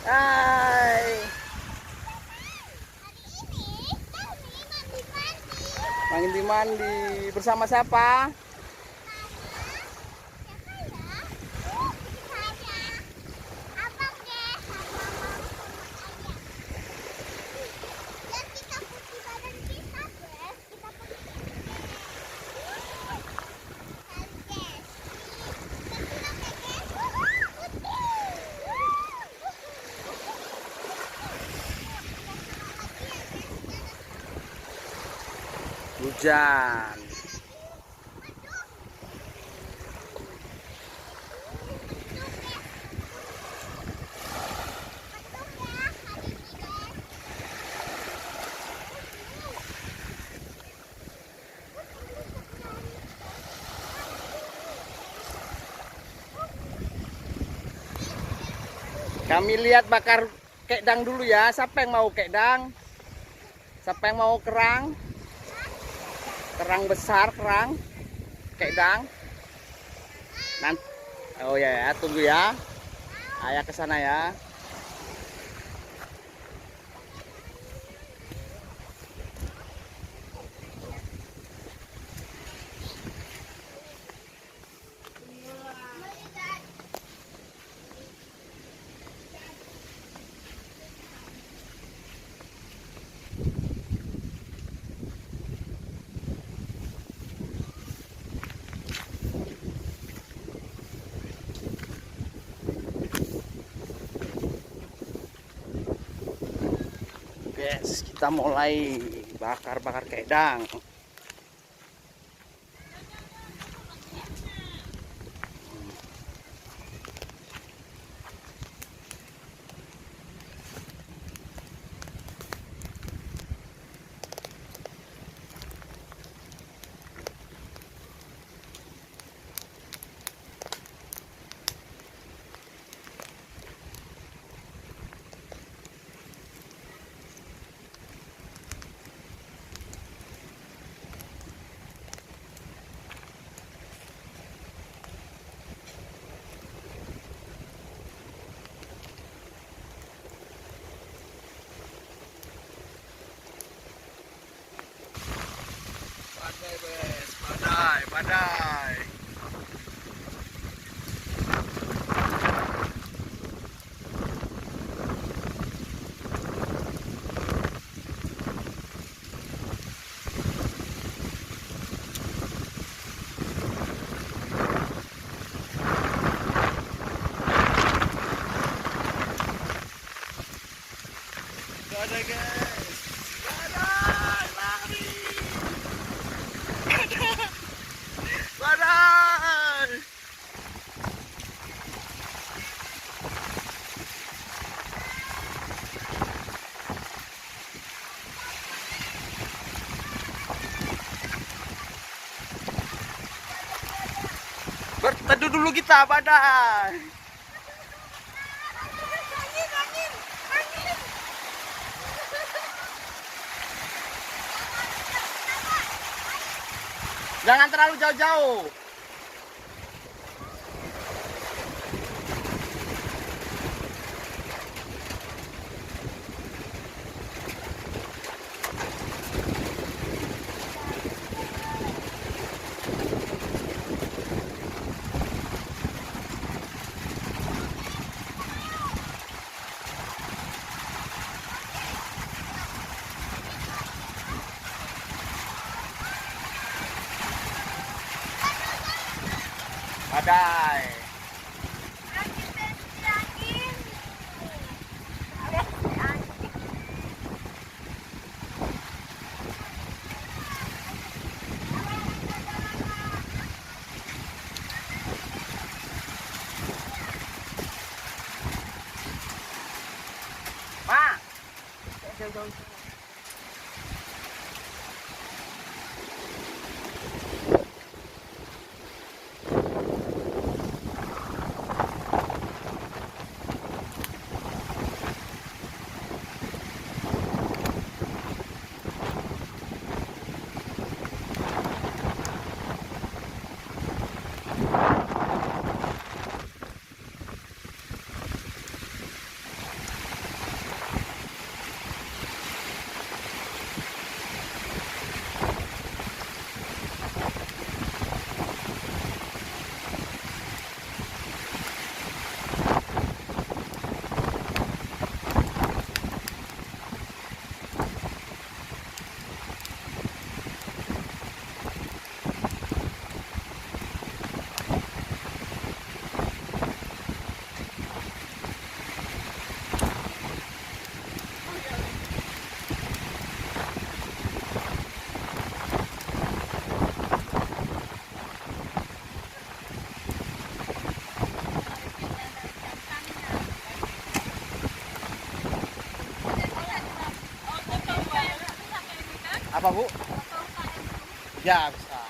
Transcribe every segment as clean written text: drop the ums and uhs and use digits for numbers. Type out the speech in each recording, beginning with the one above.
Hai. Mandi-mandi bersama siapa? Hujan. Kami lihat bakar kedang dulu ya. Siapa yang mau kedang? Siapa yang mau kerang? Kerang besar, kerang, kedang. Nanti, oh ya, tunggu ya. Ayah ke sana ya. Guys, kita mulai bakar-bakar kedang. Badai, badai. Badai guys, badai, lari. Badai. Berteduh dulu kita, badai. Jangan terlalu jauh-jauh. Badai. Pak. Jauh-jauh. apa Bu? Ya bisa.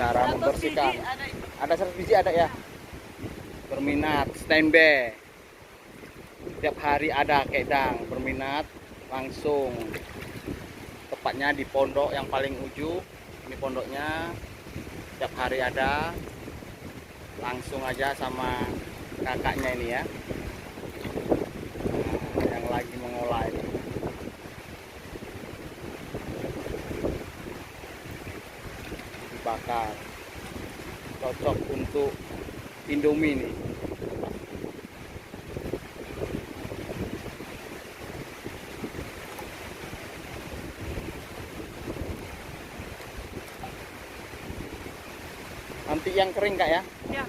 Cara membersihkan. Ada 100 biji ada ya. Berminat standby. Tiap hari ada kedang. Berminat langsung. Tepatnya di pondok yang paling ujung. Ini pondoknya. Tiap hari ada. Langsung aja sama kakaknya ini ya. Nah, yang lagi mengolah ini. Bakar cocok untuk Indomie nih. Nanti yang kering Kak ya? Ya.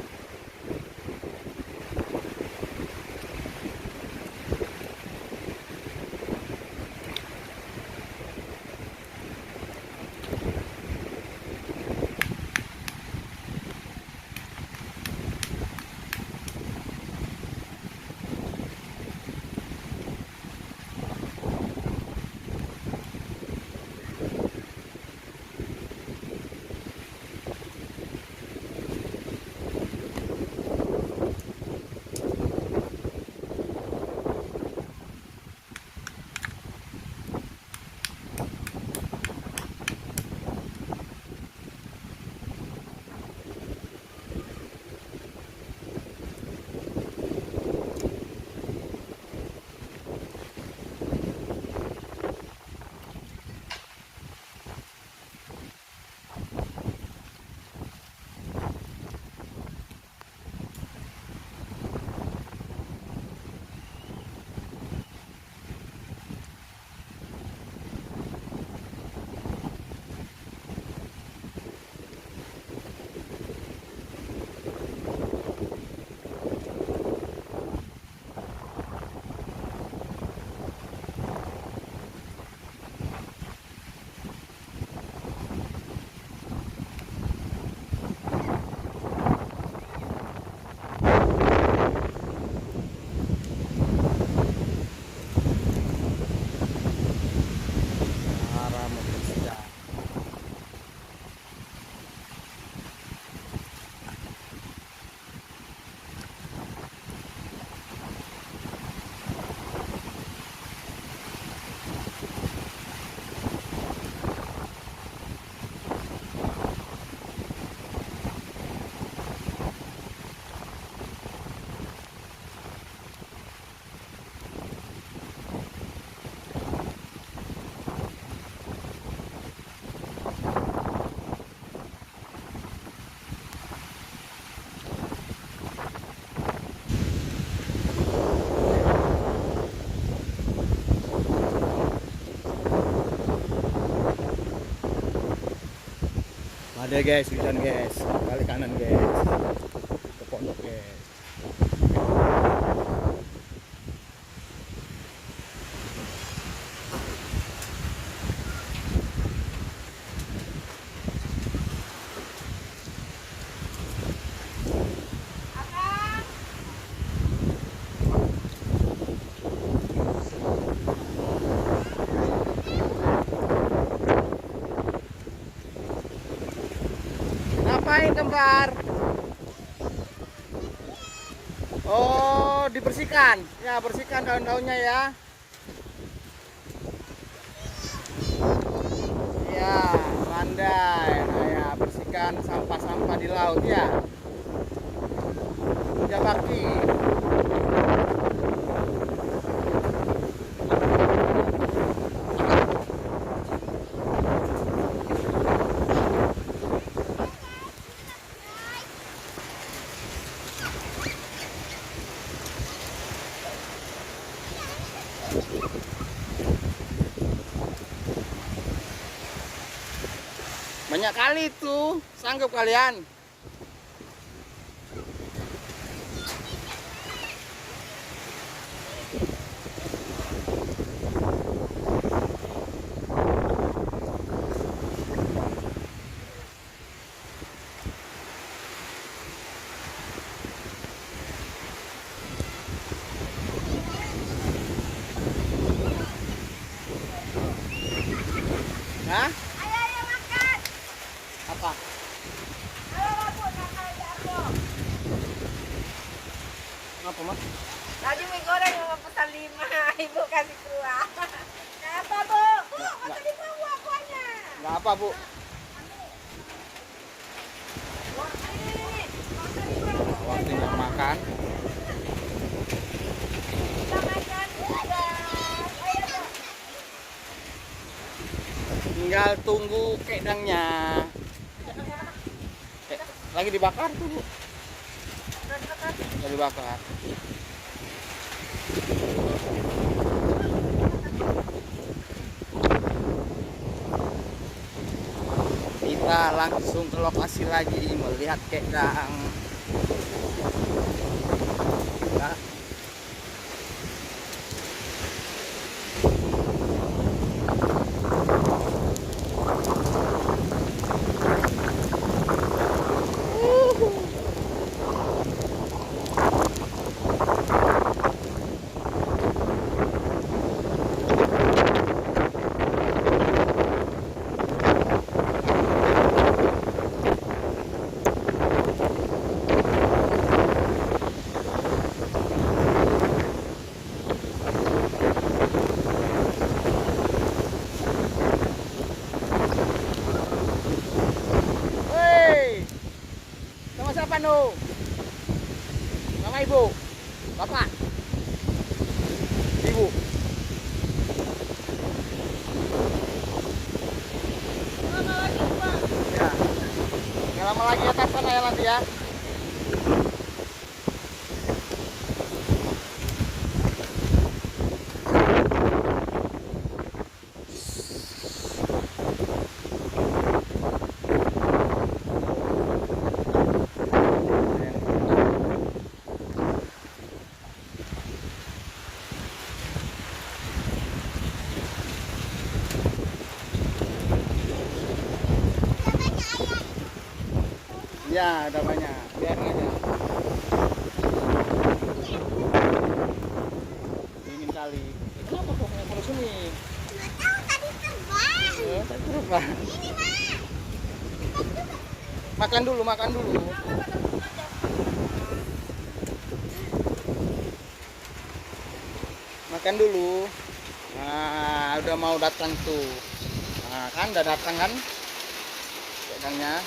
Ya guys, hujan guys. Balik kanan guys. Ke pondok guys. Ngapain kembar? Oh, dibersihkan. Ya, bersihkan daun-daunnya ya. Ya, pandai. Nah, ya, bersihkan sampah-sampah di laut ya. Puja bakti. Banyak kali tuh, sanggup kalian? Hah? Ayo makan. Apa? Ayo Bu, makan aku. Apa mas? Tadi mie goreng mau pesan 5, Ibu kasih kuah. Apa Bu? Bu, masa dibawa kuahnya? Nggak apa bu? Waktunya makan. Kita makan juga. Ayo Bu. Tinggal tunggu kedangnya. Lagi dibakar tuh bu. Lagi dibakar. Kita langsung ke lokasi lagi melihat kedang. Nah. Sama siapa nu? Sama ibu? Bapak? Ibu? Lama lagi Pak. Ya. Nggak lama lagi atas sana ya nanti ya. Ya, ada banyak. Biar aja. Dingin kali. Kenapa kok nggak terus ini? Nggak tahu tadi terbang. Tadi terbang. Ini Mas. Makan dulu, makan dulu. Makan dulu. Nah, udah mau datang tuh. Nah, kan udah datang kan? Kedangnya.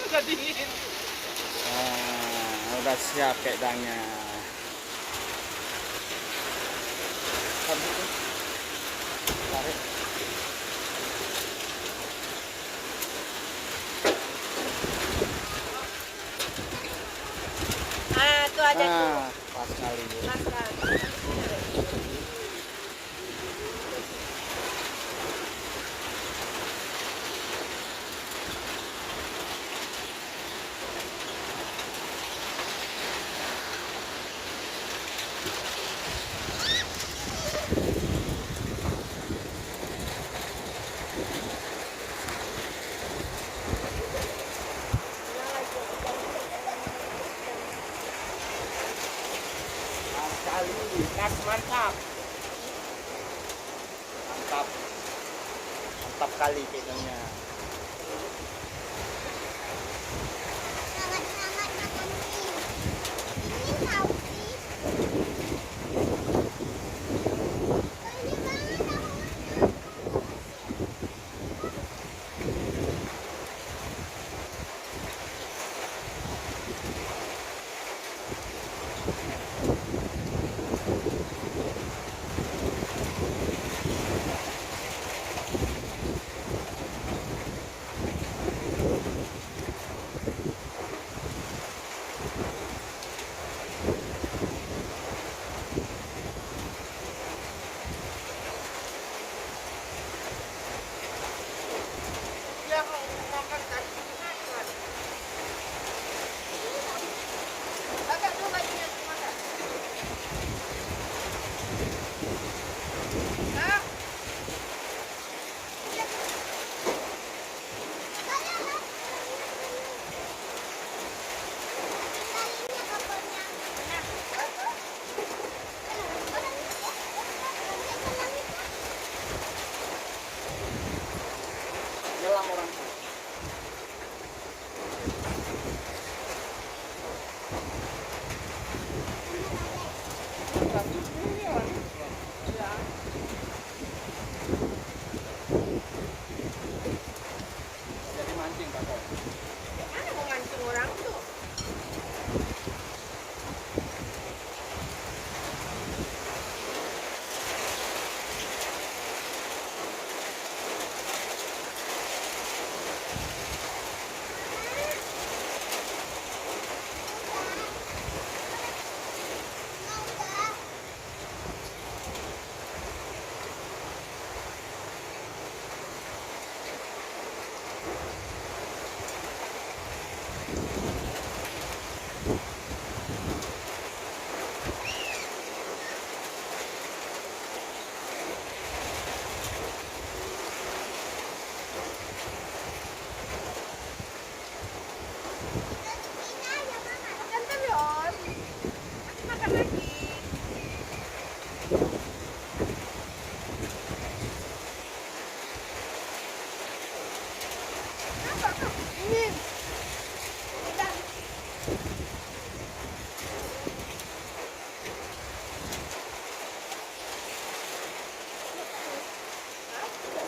Udah dingin. Nah, udah siap kedangnya. Tarik. Ah, tuh aja tuh. Nah, pas sekali. Makan. mantap. Mantap kali pedangnya. Sangat-sangat makan mie. Ini tahu sih. Ini mana tahu? Dia mau makan tadi makan. Agak dulu bajunya makan. Hah? Talinya kapalnya. Nyelam orang tuh. Jadi mancing Pak Kok. Mana mau mancing orang tuh? Makan terus. Nanti makan lagi. Apa kak? Ini. Udah. Hah? Udah.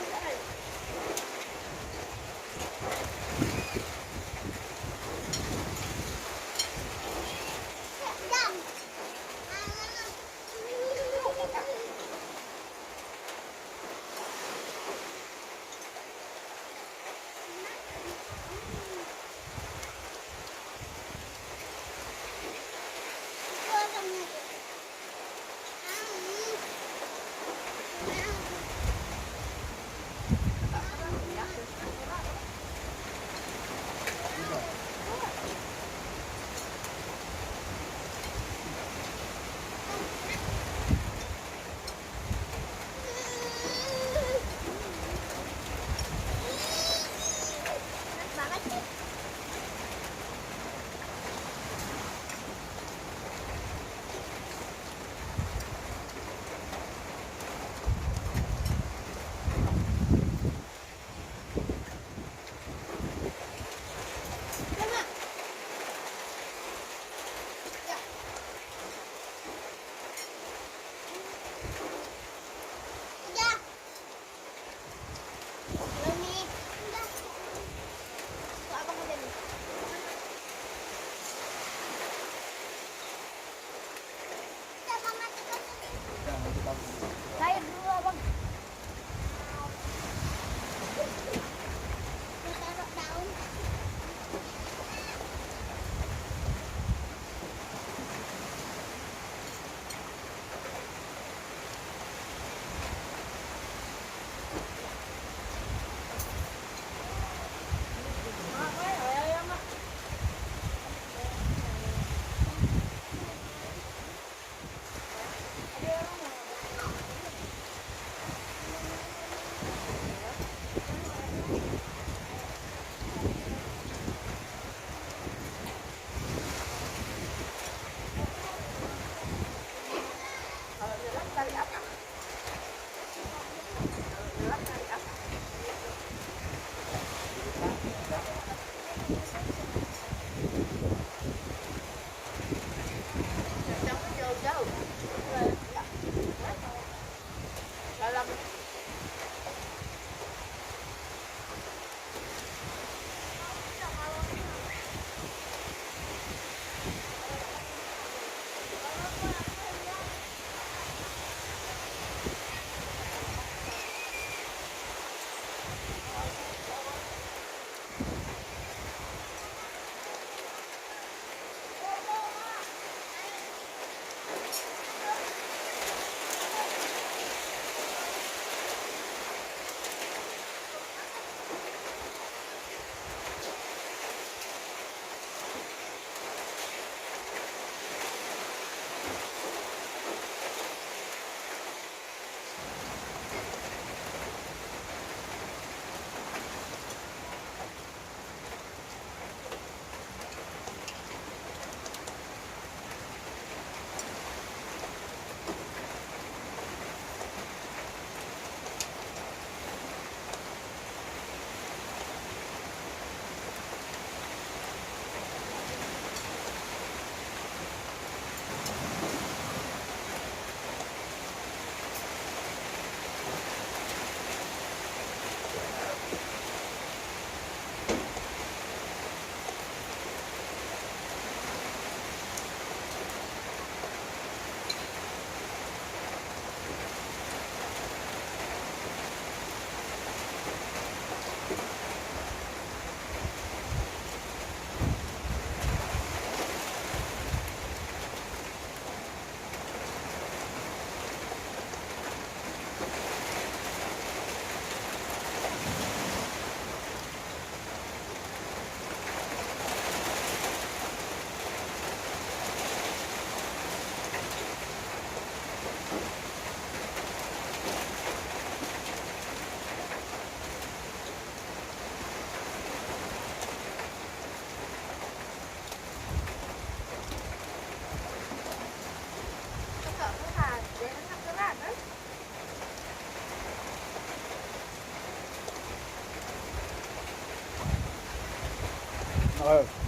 Oh.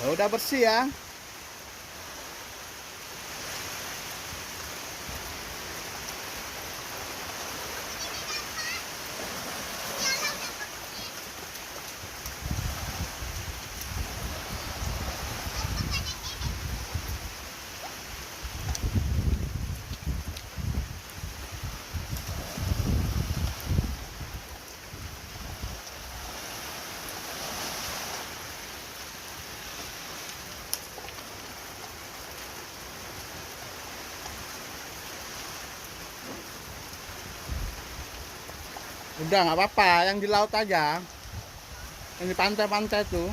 Oh, udah bersih ya. Udah nggak apa-apa, yang di laut aja. Yang di pantai-pantai tuh.